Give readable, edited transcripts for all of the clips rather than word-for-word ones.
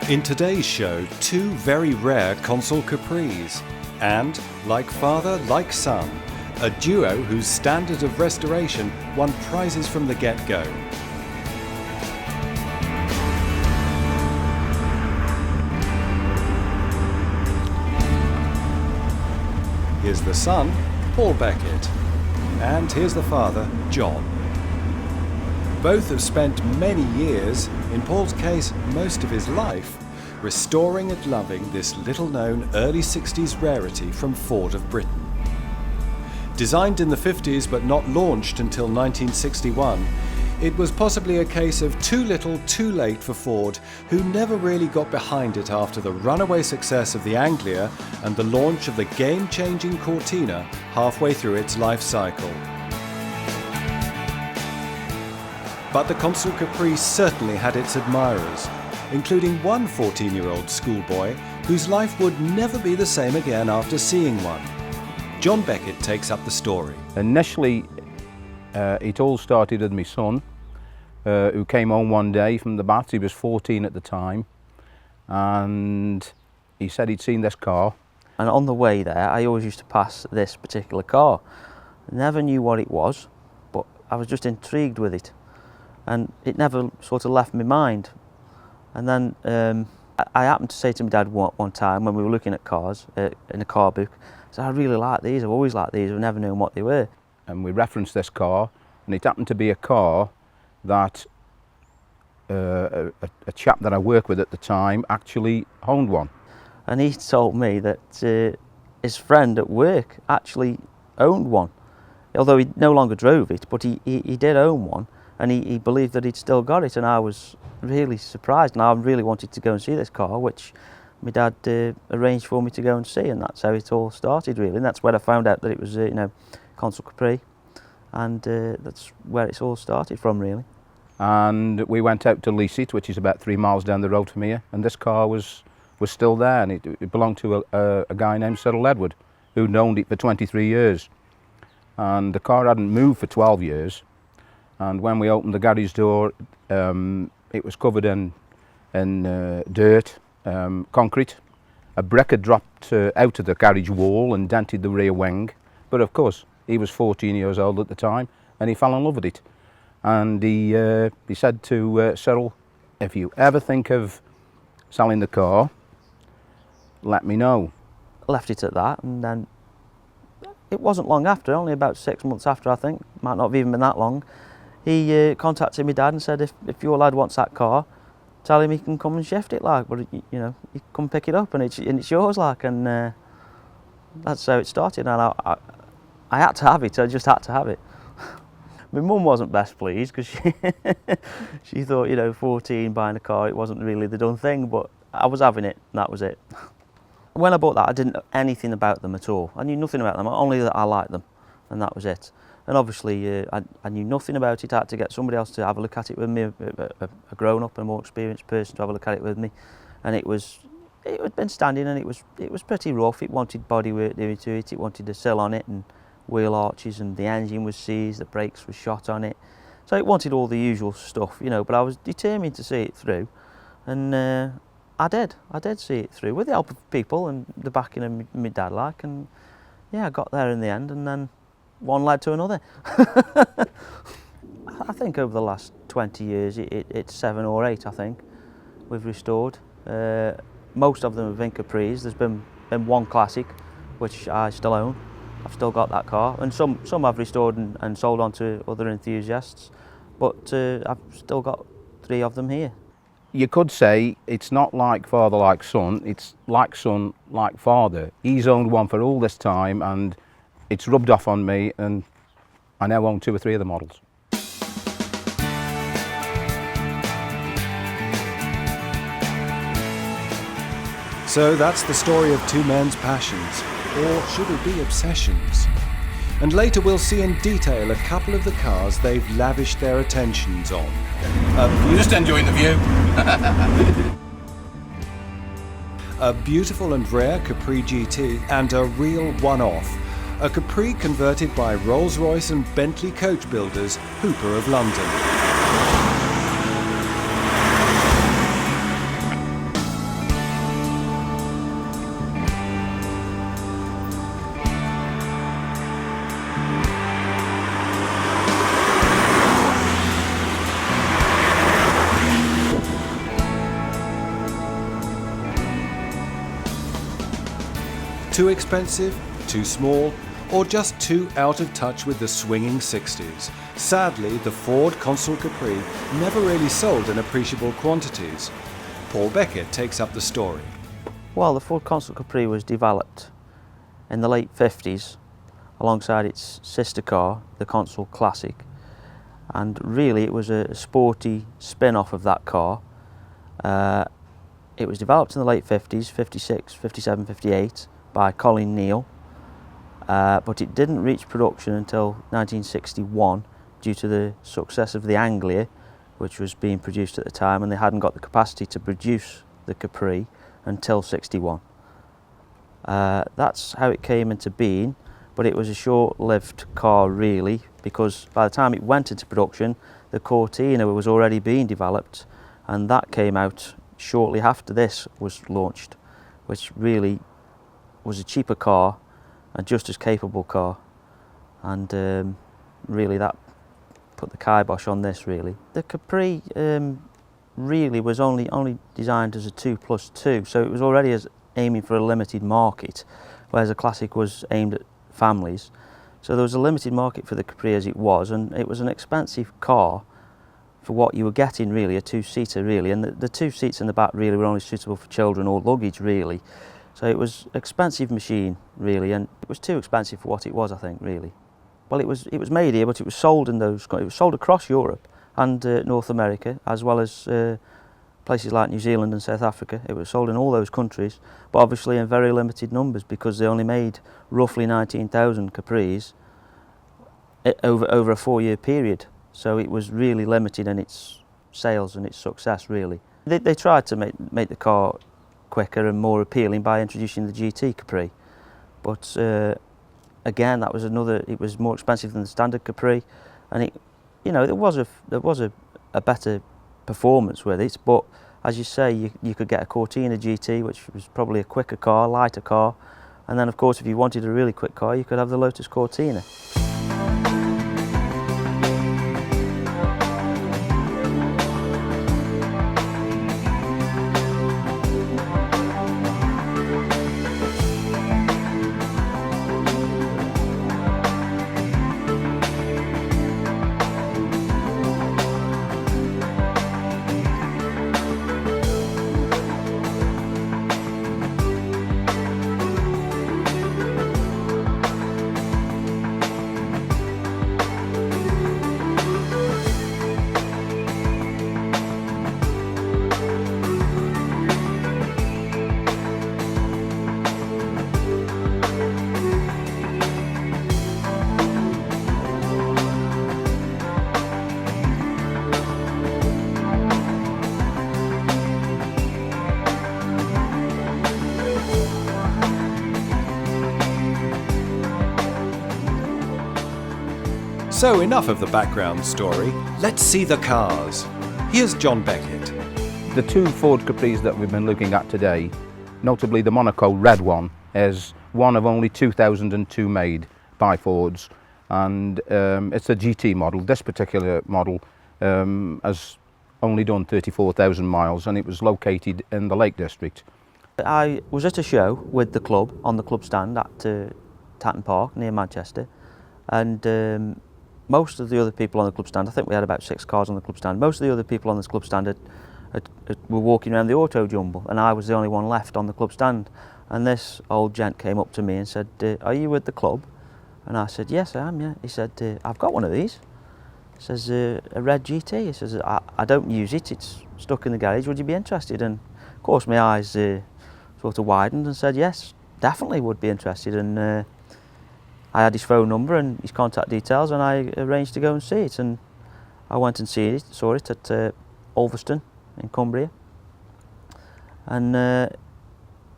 In today's show, two very rare Consul Capris, and, like father, like son, a duo whose standard of restoration won prizes from the get-go. Here's the son, Paul Beckett, and here's the father, John. Both have spent many years, in Paul's case most of his life, restoring and loving this little-known early 60s rarity from Ford of Britain. Designed in the 50s but not launched until 1961, it was possibly a case of too little too late for Ford, who never really got behind it after the runaway success of the Anglia and the launch of the game-changing Cortina halfway through its life cycle. But the Consul Capri certainly had its admirers, including one 14-year-old schoolboy whose life would never be the same again after seeing one. John Beckett takes up the story. Initially, it all started with my son, who came home one day from the baths. He was 14 at the time, and he said he'd seen this car. And on the way there, I always used to pass this particular car. Never knew what it was, but I was just intrigued with it. And it never sort of left my mind. And then I happened to say to my dad one time when we were looking at cars in a car book, I said, I really like these, I've always liked these, I've never known what they were. And we referenced this car, and it happened to be a car that a chap that I worked with at the time actually owned one. And he told me that his friend at work actually owned one. Although he no longer drove it, but he did own one. And he believed that he'd still got it, and I was really surprised, and I really wanted to go and see this car, which my dad arranged for me to go and see, and that's how it all started really, and that's where I found out that it was Consul Capri, and that's where it's all started from really. And we went out to lease it, which is about 3 miles down the road from here, and this car was still there, and it belonged to a guy named Cyril Edward, who'd owned it for 23 years, and the car hadn't moved for 12 years. And when we opened the garage door, it was covered in dirt, concrete. A brick had dropped out of the garage wall and dented the rear wing. But of course, he was 14 years old at the time, and he fell in love with it. And he said to Cyril, if you ever think of selling the car, let me know. Left it at that, and then it wasn't long after, only about 6 months after I think, might not have even been that long, he contacted my dad and said, if your lad wants that car, tell him he can come and shift it, like, but you can come pick it up and it's yours, like, and that's how it started. And I had to have it. I just had to have it. My mum wasn't best pleased because she thought, 14 buying a car, it wasn't really the done thing, but I was having it, and that was it. When I bought that, I didn't know anything about them at all. I knew nothing about them, only that I liked them, and that was it. And obviously, I knew nothing about it. I had to get somebody else to have a look at it with me, a grown-up and more experienced person to have a look at it with me. And it had been standing, and it was pretty rough. It wanted bodywork doing to it. It wanted a sill on it and wheel arches, and the engine was seized, the brakes were shot on it. So it wanted all the usual stuff, But I was determined to see it through, and I did see it through with the help of people and the backing of my dad, like. And yeah, I got there in the end, and then one led to another. I think over the last 20 years, it's 7 or 8, I think, we've restored. Most of them have been Capris. There's been one classic, which I still own. I've still got that car, and some I've restored and sold on to other enthusiasts, but I've still got 3 of them here. You could say it's not like father like son, it's like son like father. He's owned one for all this time, and it's rubbed off on me, and I now own 2 or 3 of the models. So that's the story of two men's passions, or should it be obsessions? And later we'll see in detail a couple of the cars they've lavished their attentions on. Just enjoying the view. A beautiful and rare Capri GT, and a real one-off. A Capri converted by Rolls-Royce and Bentley coach builders, Hooper of London. Too expensive, too small, or just too out of touch with the swinging 60s? Sadly, the Ford Consul Capri never really sold in appreciable quantities. Paul Beckett takes up the story. Well, the Ford Consul Capri was developed in the late 50s alongside its sister car, the Consul Classic, and really it was a sporty spin-off of that car. It was developed in the late 50s, 56, 57, 58 by Colin Neal, but it didn't reach production until 1961 due to the success of the Anglia, which was being produced at the time, and they hadn't got the capacity to produce the Capri until 61. That's how it came into being, but it was a short-lived car really, because by the time it went into production, the Cortina was already being developed, and that came out shortly after this was launched, which really was a cheaper car and just as capable car, and really that put the kibosh on this really. The Capri really was only designed as a 2+2, so it was already aiming for a limited market, whereas the Classic was aimed at families. So there was a limited market for the Capri as it was, and it was an expensive car for what you were getting really, a two-seater really, and the two seats in the back really were only suitable for children or luggage really. So it was an expensive machine really, and it was too expensive for what it was, I think, really. Well, it was made here, but it was sold it was sold across Europe and North America, as well as places like New Zealand and South Africa. It was sold in all those countries, but obviously in very limited numbers because they only made roughly 19,000 Capris over a 4-year period. So it was really limited in its sales and its success, really. They tried to make the car quicker and more appealing by introducing the GT Capri, but again, that was it was more expensive than the standard Capri, and there was a better performance with it, but as you say, you could get a Cortina GT, which was probably a quicker car, lighter car, and then of course if you wanted a really quick car, you could have the Lotus Cortina. So enough of the background story, let's see the cars. Here's John Beckett. The two Ford Capris that we've been looking at today, notably the Monaco red one, is one of only 2002 made by Fords, and it's a GT model. This particular model has only done 34,000 miles, and it was located in the Lake District. I was at a show with the club on the club stand at Tatton Park near Manchester, and most of the other people on the club stand, I think we had about 6 cars on the club stand, most of the other people on this club stand were walking around the auto jumble, and I was the only one left on the club stand. And this old gent came up to me and said, "Are you with the club?" And I said, "Yes, I am, yeah." He said, "I've got one of these." He says, "A red GT." He says, I don't use it, it's stuck in the garage, would you be interested?" And of course my eyes sort of widened and said, "Yes, definitely would be interested." And I had his phone number and his contact details, and I arranged to go and see it. And I went and saw it at Ulverston in Cumbria, and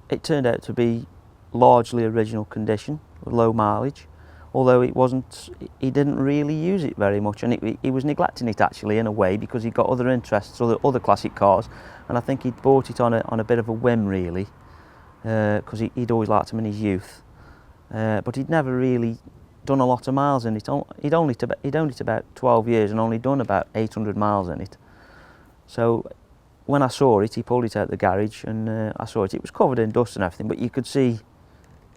it turned out to be largely original condition, with low mileage, although he didn't really use it very much, and he was neglecting it actually in a way, because he got other interests, other classic cars, and I think he'd bought it on a bit of a whim really, because he'd always liked them in his youth. But he'd never really done a lot of miles in it. He'd owned it about 12 years and only done about 800 miles in it. So when I saw it, he pulled it out of the garage, and I saw it. It was covered in dust and everything, but you could see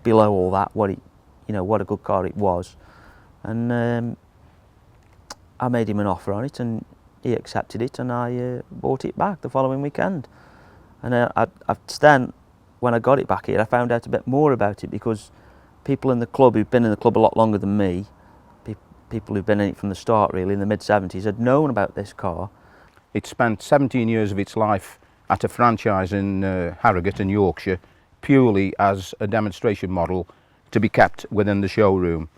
below all that what a good car it was, and I made him an offer on it, and he accepted it, and I bought it back the following weekend. And then, when I got it back here, I found out a bit more about it, because people in the club who've been in the club a lot longer than me, people who've been in it from the start really, in the mid-70s, had known about this car. It spent 17 years of its life at a franchise in Harrogate in Yorkshire, purely as a demonstration model to be kept within the showroom.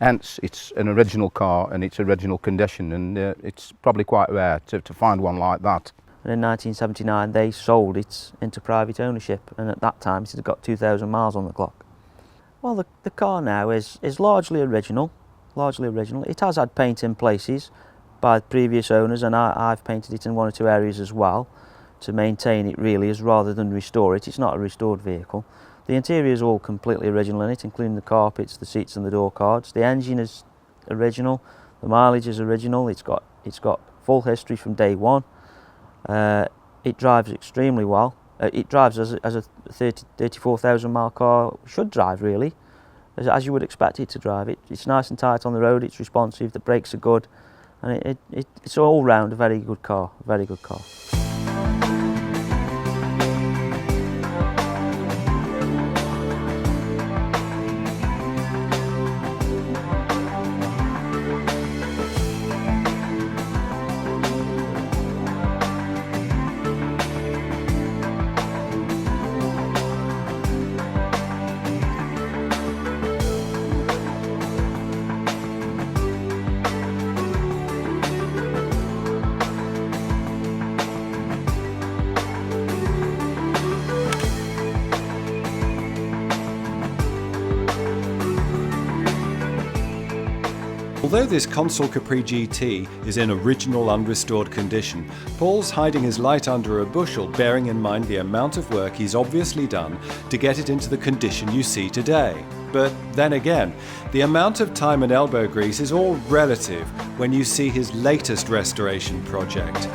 Hence, it's an original car and its original condition, and it's probably quite rare to find one like that. And in 1979, they sold it into private ownership, and at that time it had got 2,000 miles on the clock. Well, the car now is largely original. It has had paint in places by previous owners, and I've painted it in one or two areas as well to maintain it really, as rather than restore it. It's not a restored vehicle. The interior is all completely original in it, including the carpets, the seats and the door cards. The engine is original, the mileage is original, it's got full history from day one. It drives extremely well. It drives as a 34,000 mile car should drive really, as you would expect it to drive. It's nice and tight on the road, it's responsive, the brakes are good, and it's all round a very good car, Although this Consul Capri GT is in original unrestored condition, Paul's hiding his light under a bushel, bearing in mind the amount of work he's obviously done to get it into the condition you see today. But then again, the amount of time and elbow grease is all relative when you see his latest restoration project.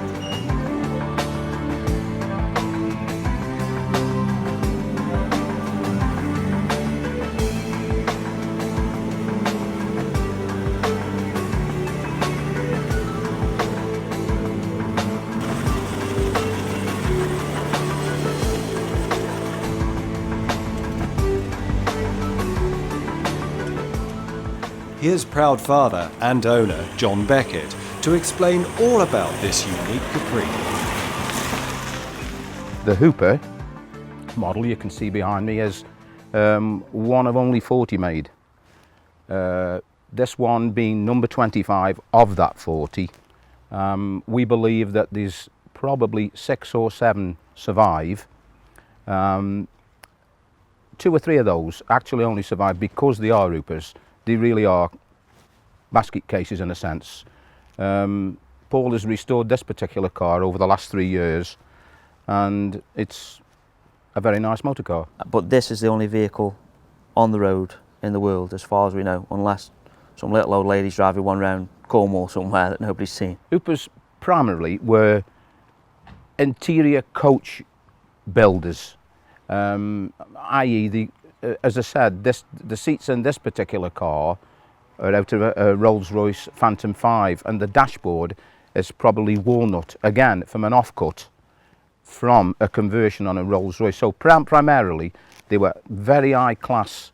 Here's proud father and owner John Beckett to explain all about this unique Capri. The Hooper model you can see behind me is one of only 40 made. This one being number 25 of that 40. We believe that there's probably 6 or 7 survive. 2 or 3 of those actually only survive because they are Hoopers. They really are basket cases in a sense. Paul has restored this particular car over the last 3 years, and it's a very nice motor car. But this is the only vehicle on the road in the world, as far as we know, unless some little old lady's driving one round Cornwall somewhere that nobody's seen. Hoopers primarily were interior coach builders, i.e. as I said, the seats in this particular car are out of a Rolls-Royce Phantom 5, and the dashboard is probably walnut, again from an offcut from a conversion on a Rolls-Royce. So primarily they were very high-class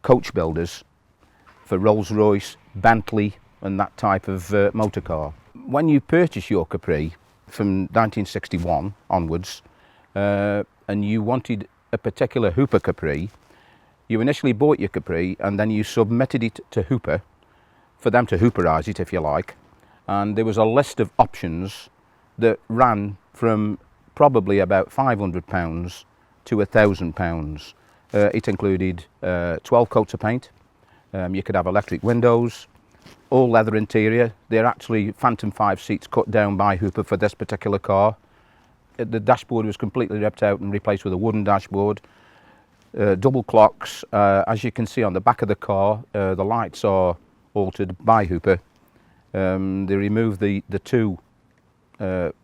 coach builders for Rolls-Royce, Bentley and that type of motor car. When you purchase your Capri from 1961 onwards, and you wanted a particular Hooper Capri, you initially bought your Capri and then you submitted it to Hooper for them to Hooperize it, if you like, and there was a list of options that ran from probably about £500 to £1,000. It included 12 coats of paint, you could have electric windows, all leather interior. They're actually Phantom 5 seats cut down by Hooper for this particular car. The dashboard was completely ripped out and replaced with a wooden dashboard. Double clocks, as you can see on the back of the car, the lights are altered by Hooper. They removed the 2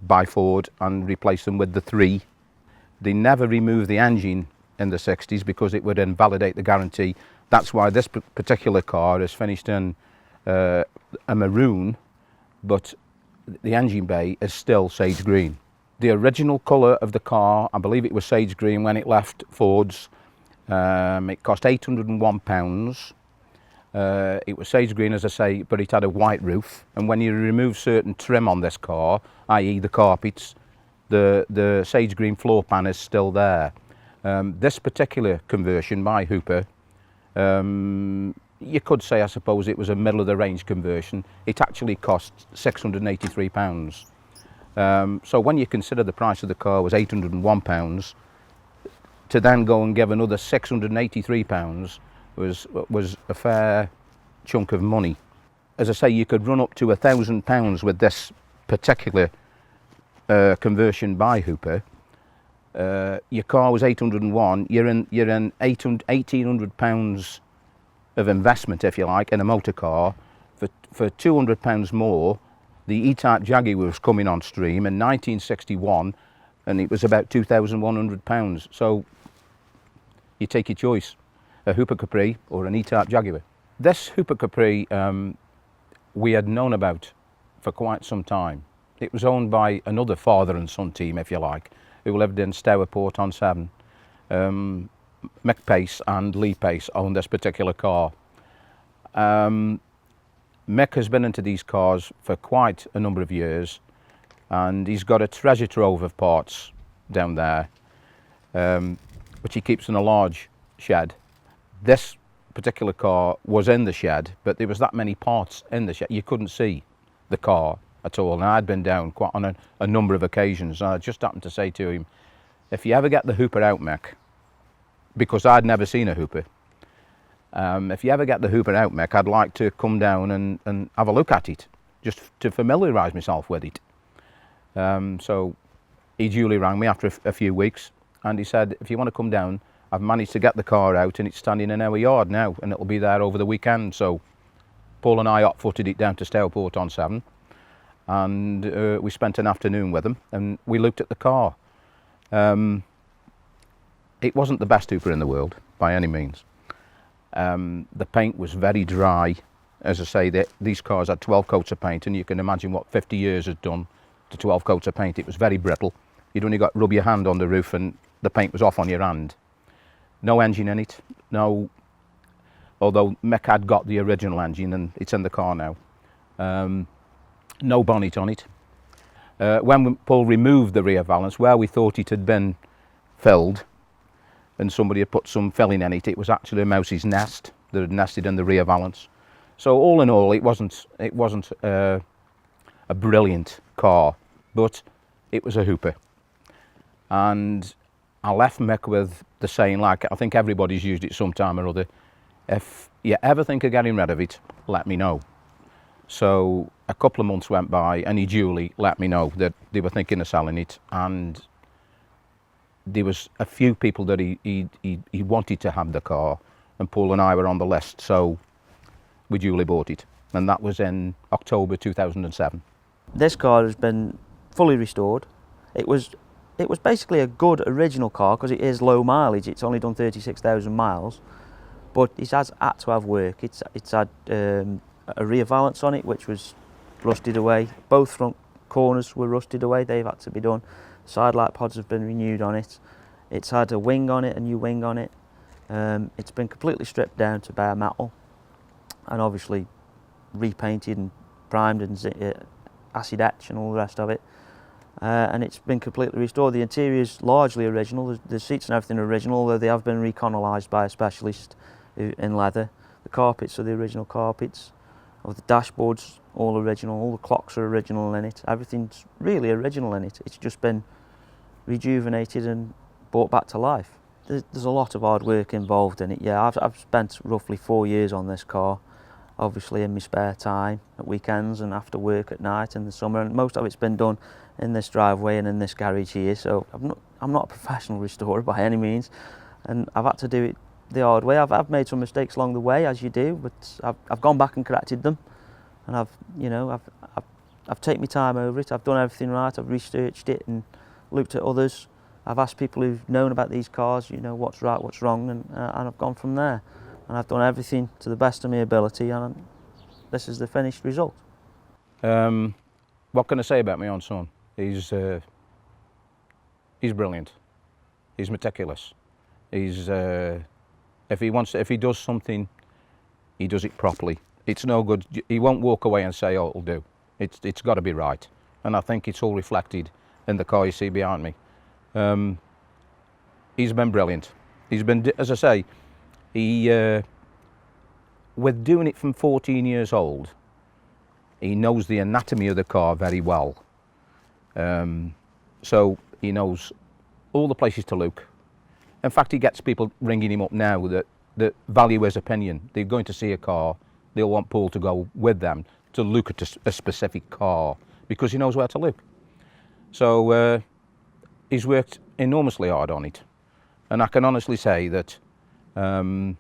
by Ford and replaced them with the 3. They never removed the engine in the 60s because it would invalidate the guarantee. That's why this particular car is finished in a maroon, but the engine bay is still sage green. The original colour of the car, I believe it was sage green when it left Ford's. It cost £801. It was sage green, as I say, but it had a white roof. And when you remove certain trim on this car, i.e. the carpets, the sage green floor pan is still there. This particular conversion by Hooper, you could say, I suppose, it was a middle of the range conversion. It actually cost £683. So when you consider the price of the car was £801, to then go and give another £683 was a fair chunk of money. As I say, you could run up to £1,000 with this particular conversion by Hooper. Your car was 801. You're in £1,800 of investment, if you like, in a motor car. For £200 more, the E-Type Jaguar was coming on stream in 1961, and it was about £2,100. So you take your choice, a Hooper Capri or an E-Type Jaguar. This Hooper Capri we had known about for quite some time. It was owned by another father and son team, if you like, who lived in Stourport-on-Severn. Mick Pace and Lee Pace owned this particular car. Mick has been into these cars for quite a number of years, and he's got a treasure trove of parts down there, which he keeps in a large shed. This particular car was in the shed, but there was that many parts in the shed you couldn't see the car at all. And I'd been down quite on a number of occasions, and I just happened to say to him, if you ever get the Hooper out, Mick, because I'd never seen a Hooper, if you ever get the Hooper out, Mick, I'd like to come down and have a look at it, just to familiarise myself with it. So he duly rang me after a few weeks, and he said, if you want to come down, I've managed to get the car out and it's standing in our yard now, and it'll be there over the weekend. So Paul and I hot-footed it down to Stourport-on-Severn, and we spent an afternoon with him, and we looked at the car. It wasn't the best Hooper in the world, by any means. The paint was very dry. As I say, these cars had 12 coats of paint, and you can imagine what 50 years had done to 12 coats of paint. It was very brittle. You'd only got to rub your hand on the roof and the paint was off on your hand. No engine in it, no, although Mick had got the original engine and it's in the car now. No bonnet on it. When Paul removed the rear valance, where we thought it had been filled and somebody had put some filling in it, it was actually a mouse's nest that had nested in the rear valance. So all in all, it wasn't a brilliant car, but it was a Hooper. And I left Mick with the saying, like I think everybody's used it sometime or other, if you ever think of getting rid of it, let me know. So a couple of months went by and he duly let me know that they were thinking of selling it, and there was a few people that he wanted to have the car, and Paul and I were on the list, so we duly bought it, and that was in October 2007. This car has been fully restored. It was basically a good original car because it is low mileage. It's only done 36,000 miles, but it has had to have work. It's had a rear valance on it which was rusted away. Both front corners were rusted away. They've had to be done. Side light pods have been renewed on it. It's had a wing on it, a new wing on it. It's been completely stripped down to bare metal and obviously repainted and primed and acid etch and all the rest of it. And it's been completely restored. The interior is largely original. The seats and everything are original, although they have been reconalised by a specialist in leather. The carpets are the original carpets. The dashboards all original. All the clocks are original in it. Everything's really original in it. It's just been rejuvenated and brought back to life. There's a lot of hard work involved in it. Yeah, I've spent roughly 4 years on this car, obviously in my spare time, at weekends and after work at night in the summer, and most of it's been done in this driveway and in this garage here. So I'm not a professional restorer by any means, and I've had to do it the hard way. I've made some mistakes along the way, as you do, but I've gone back and corrected them, and I've taken my time over it. I've done everything right. I've researched it and looked at others I've asked people who've known about these cars, you know, what's right, what's wrong, and I've gone from there. And I've done everything to the best of my ability, and this is the finished result. What can I say about my own son? He's brilliant. He's meticulous. He's if he does something, he does it properly. It's no good. He won't walk away and say, "Oh, it'll do." It's got to be right, and I think it's all reflected in the car you see behind me. He's been brilliant. He's been, as I say, with doing it from 14 years old, he knows the anatomy of the car very well. So he knows all the places to look. In fact, he gets people ringing him up now that value his opinion. They're going to see a car, they'll want Paul to go with them to look at a specific car because he knows where to look. So he's worked enormously hard on it. And I can honestly say that I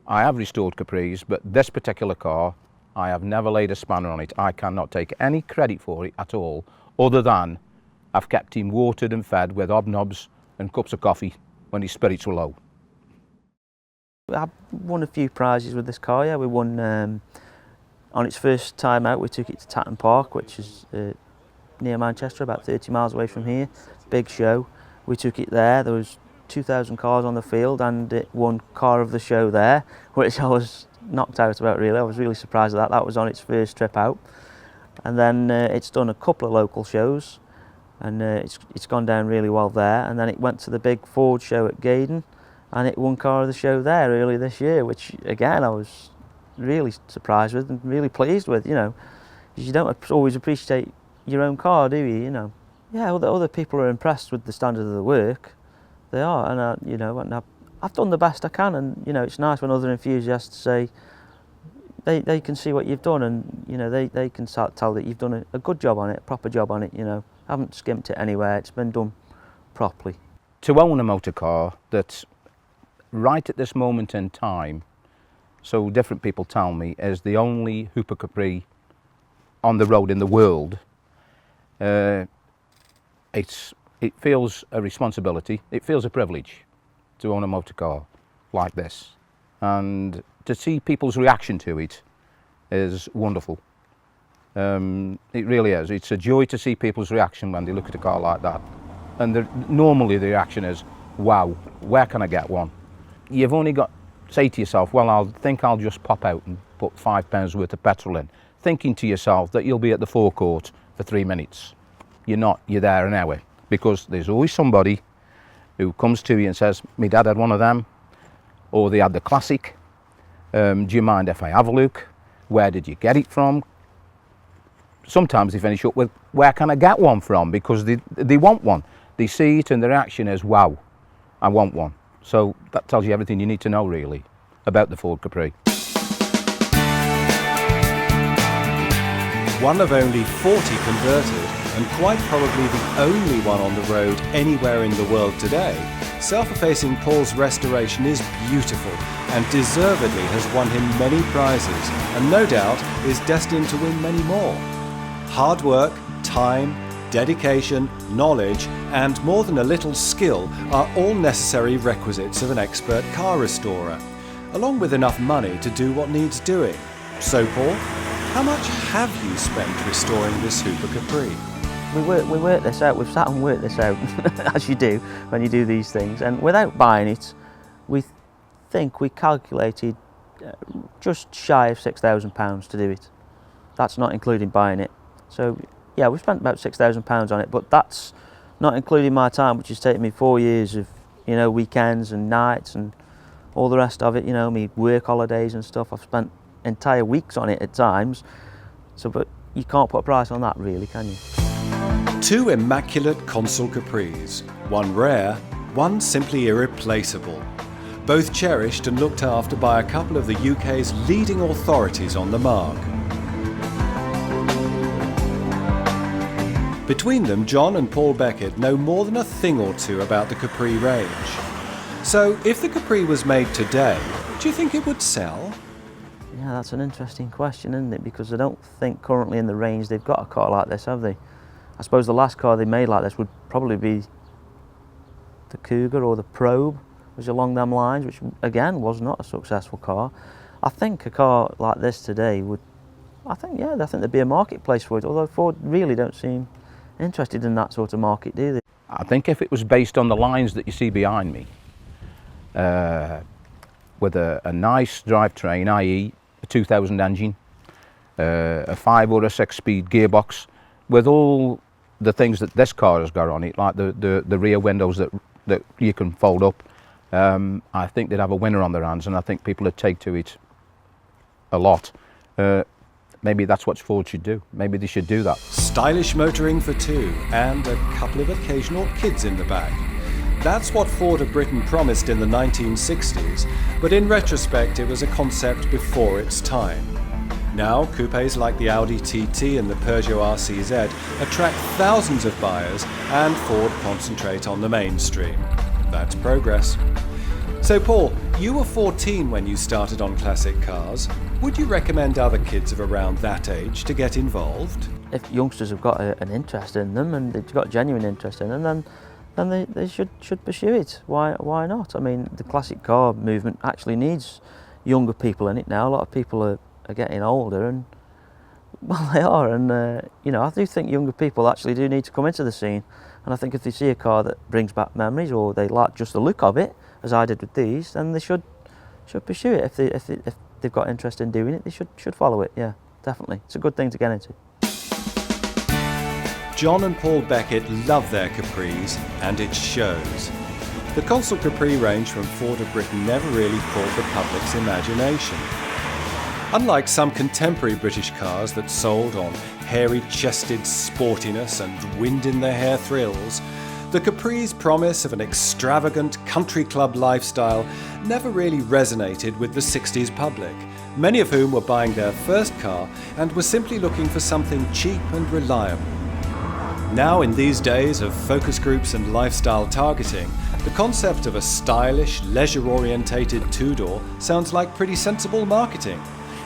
have restored Capris, but this particular car, I have never laid a spanner on it. I cannot take any credit for it at all, other than I've kept him watered and fed with hobnobs and cups of coffee when his spirits were low. I won a few prizes with this car, yeah. We won, on its first time out, we took it to Tatton Park, which is near Manchester, about 30 miles away from here. Big show. We took it there. There was 2,000 cars on the field, and it won car of the show there, which I was knocked out about, really. I was really surprised at that. That was on its first trip out. And then it's done a couple of local shows, and it's gone down really well there. And then it went to the big Ford show at Gaydon, and it won car of the show there early this year, which again I was really surprised with and really pleased with, you know. You don't always appreciate your own car, do you, you know? Yeah, other people are impressed with the standard of the work. They are, and you know, and I've done the best I can, and you know, it's nice when other enthusiasts say they can see what you've done, and you know, they can tell that you've done a good job on it, a proper job on it, you know. I haven't skimped it anywhere, it's been done properly. To own a motor car that's right at this moment in time, so different people tell me, is the only Hooper Capri on the road in the world, it feels a responsibility, it feels a privilege to own a motor car like this, and to see people's reaction to it is wonderful. It really is. It's a joy to see people's reaction when they look at a car like that, and normally the reaction is, wow, where can I get one? You've only got to say to yourself, well, I'll just pop out and put £5 worth of petrol in, thinking to yourself that you'll be at the forecourt for 3 minutes. You're not, you're there an hour, because there's always somebody who comes to you and says, my dad had one of them, or they had the classic, do you mind if I have a look? Where did you get it from? Sometimes they finish up with, where can I get one from? Because they want one. They see it and the reaction is, wow, I want one. So that tells you everything you need to know, really, about the Ford Capri. One of only 40 converted, and quite probably the only one on the road anywhere in the world today, self-effacing Paul's restoration is beautiful and deservedly has won him many prizes, and no doubt is destined to win many more. Hard work, time, dedication, knowledge, and more than a little skill are all necessary requisites of an expert car restorer, along with enough money to do what needs doing. So Paul, how much have you spent restoring this Hooper Capri? We work this out, we've sat and worked this out, as you do when you do these things, and without buying it, we think we calculated just shy of £6,000 to do it. That's not including buying it. So yeah, we've spent about £6,000 on it, but that's not including my time, which has taken me 4 years of, you know, weekends and nights and all the rest of it, you know, me work holidays and stuff. I've spent entire weeks on it at times. So, but you can't put a price on that, really, can you? 2 immaculate Consul Capris, one rare, one simply irreplaceable. Both cherished and looked after by a couple of the UK's leading authorities on the mark. Between them, John and Paul Beckett know more than a thing or two about the Capri range. So, if the Capri was made today, do you think it would sell? Yeah, that's an interesting question, isn't it? Because I don't think currently in the range they've got a car like this, have they? I suppose the last car they made like this would probably be the Cougar or the Probe was along them lines, which again was not a successful car. I think a car like this today would, I think there'd be a marketplace for it, although Ford really don't seem interested in that sort of market, do they? I think if it was based on the lines that you see behind me, with a nice drivetrain, i.e. a 2000 engine, a 5 or a 6-speed gearbox, with all the things that this car has got on it, like the rear windows that you can fold up, I think they'd have a winner on their hands, and I think people would take to it a lot. Maybe that's what Ford should do. Maybe they should do that. Stylish motoring for two and a couple of occasional kids in the back. That's what Ford of Britain promised in the 1960s, but in retrospect it was a concept before its time. Now, coupes like the Audi TT and the Peugeot RCZ attract thousands of buyers, and Ford concentrate on the mainstream. That's progress. So Paul, you were 14 when you started on classic cars. Would you recommend other kids of around that age to get involved? If youngsters have got an interest in them and they've got a genuine interest in them, then they should pursue it. Why not? I mean, the classic car movement actually needs younger people in it now. A lot of people are getting older, and well, they are, and you know, I do think younger people actually do need to come into the scene. And I think if they see a car that brings back memories, or they like just the look of it, as I did with these, then they should pursue it. If they've got interest in doing it, they should follow it. Yeah, definitely, it's a good thing to get into. John and Paul Beckett love their Capris, and it shows. The Consul Capri range from Ford of Britain never really caught the public's imagination. Unlike some contemporary British cars that sold on hairy-chested sportiness and wind-in-the-hair thrills, the Capri's promise of an extravagant country club lifestyle never really resonated with the 60s public, many of whom were buying their first car and were simply looking for something cheap and reliable. Now, in these days of focus groups and lifestyle targeting, the concept of a stylish, leisure-orientated two-door sounds like pretty sensible marketing,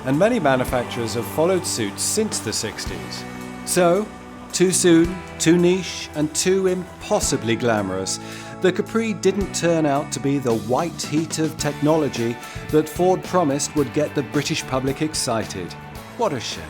and many manufacturers have followed suit since the 60s. So, too soon, too niche, and too impossibly glamorous, the Capri didn't turn out to be the white heat of technology that Ford promised would get the British public excited. What a shame.